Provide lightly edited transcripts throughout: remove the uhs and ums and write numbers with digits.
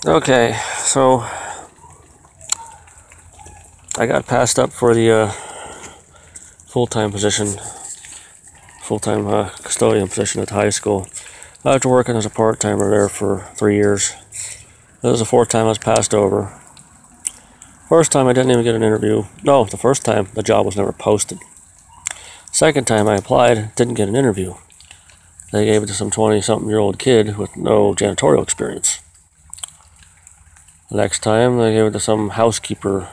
Okay, so I got passed up for the full-time position, full-time custodian position at the high school. After working as a part-timer there for 3 years. This was the fourth time I was passed over. First time I didn't even get an interview. No, the first time the job was never posted. Second time I applied, didn't get an interview. They gave it to some 20-something-year-old kid with no janitorial experience. The next time they gave it to some housekeeper.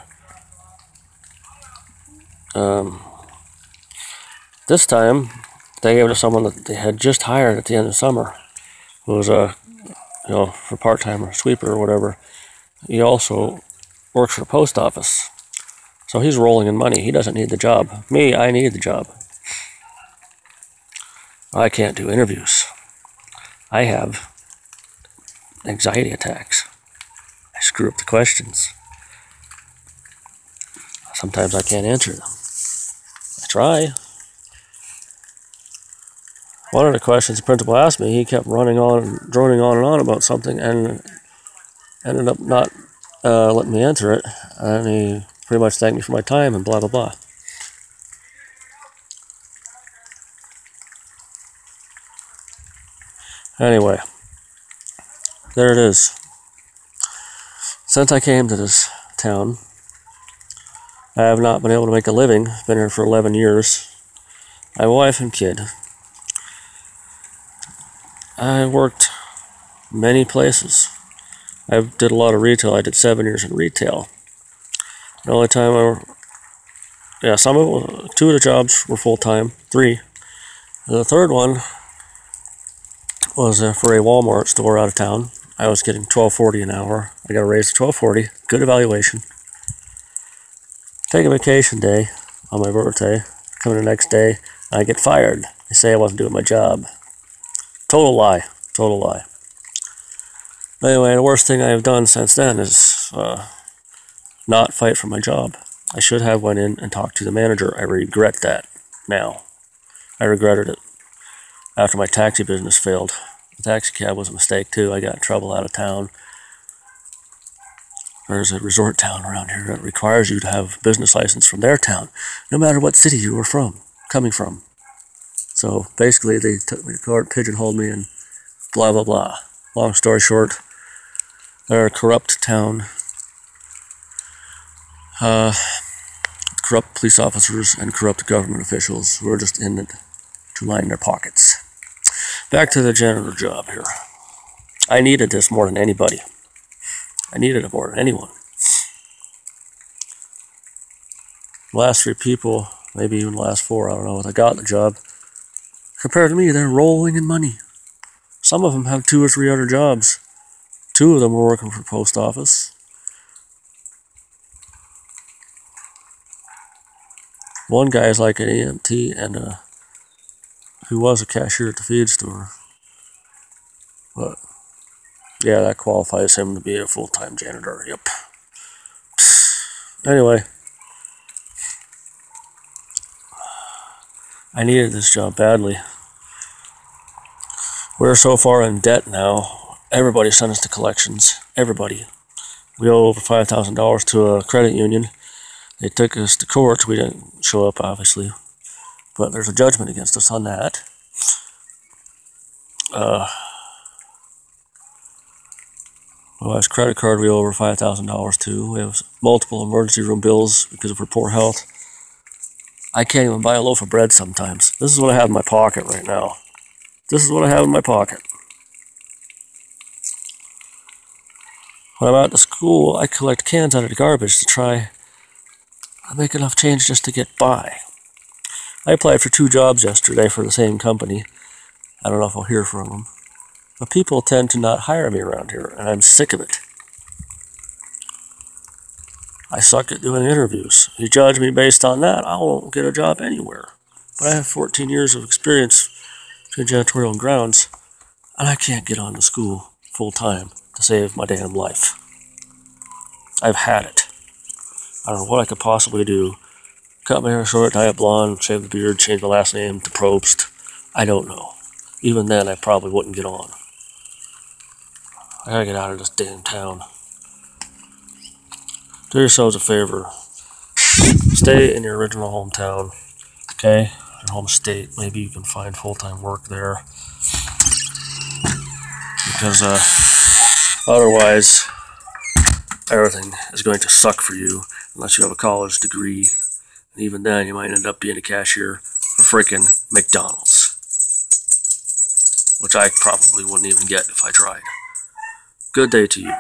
This time they gave it to someone that they had just hired at the end of summer, who was for part-time or sweeper or whatever. He also works for the post office, so he's rolling in money. He doesn't need the job. Me, I need the job. I can't do interviews. I have anxiety attacks. I screw up the questions. Sometimes I can't answer them. I try. One of the questions the principal asked me, he kept droning on and on about something and ended up not letting me answer it. And he pretty much thanked me for my time and blah, blah, blah. Anyway, there it is. Since I came to this town, I have not been able to make a living. Been here for 11 years. I have a wife and kid. I worked many places. I did a lot of retail. I did 7 years in retail. The only time some of it, 2 of the jobs were full-time, 3. And the third one was for a Walmart store out of town. I was getting $12.40 an hour. I got a raise to $12.40. Good evaluation. Take a vacation day on my birthday. Come the next day, I get fired. They say I wasn't doing my job. Total lie. Total lie. Anyway, the worst thing I have done since then is not fight for my job. I should have went in and talked to the manager. I regret that now. I regretted it after my taxi business failed. The taxi cab was a mistake too. I got in trouble out of town. There's a resort town around here that requires you to have a business license from their town, no matter what city you were coming from. So basically they took me to court, pigeonholed me, and blah, blah, blah. Long story short, they're a corrupt town. Corrupt police officers and corrupt government officials who are just in it to line their pockets. Back to the janitor job here. I needed this more than anybody. I needed it more than anyone. The last 3 people, maybe even the last 4, I don't know, that got the job, compared to me, they're rolling in money. Some of them have 2 or 3 other jobs. 2 of them were working for the post office. One guy is like an EMT and who was a cashier at the feed store. But yeah, that qualifies him to be a full-time janitor. Yep. Anyway, I needed this job badly. We're so far in debt now. Everybody sent us to collections. Everybody. We owe over $5,000 to a credit union. They took us to court. We didn't show up, obviously. But there's a judgment against us on that. My wife's credit card we owe over $5,000 to. We have multiple emergency room bills because of her poor health. I can't even buy a loaf of bread sometimes. This is what I have in my pocket right now. This is what I have in my pocket. When I'm out to school, I collect cans out of the garbage to try and make enough change just to get by. I applied for 2 jobs yesterday for the same company. I don't know if I'll hear from them. But people tend to not hire me around here, and I'm sick of it. I suck at doing interviews. If you judge me based on that, I won't get a job anywhere. But I have 14 years of experience in janitorial and grounds, and I can't get on to school full-time to save my damn life. I've had it. I don't know what I could possibly do. Cut my hair short, dye it blonde, shave the beard, change my last name to Probst. I don't know. Even then, I probably wouldn't get on. I gotta get out of this damn town. Do yourselves a favor. Stay in your original hometown, okay? Your home state. Maybe you can find full-time work there. Because otherwise, everything is going to suck for you unless you have a college degree. And even then, you might end up being a cashier for freaking McDonald's. Which I probably wouldn't even get if I tried. Good day to you.